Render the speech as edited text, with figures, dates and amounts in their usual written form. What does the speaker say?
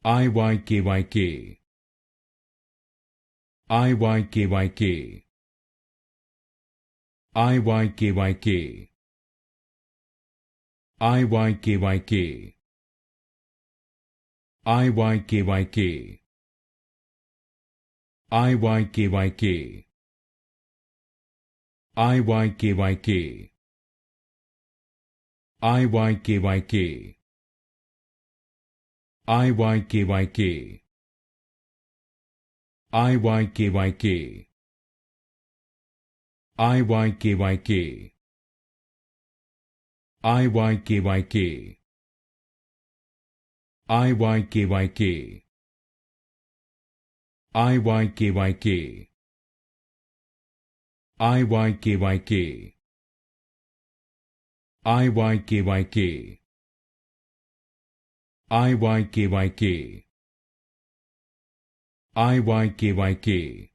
IYKYK, IYKYK, IYKYK, IYKYK, IYKYK, IYKYK, IYKYK, IYKYK, IYKYK, IYKYK, IYKYK, IYKYK, IYKYK, IYKYK, IYKYK, IYKYK, IYKYK, IYKYK,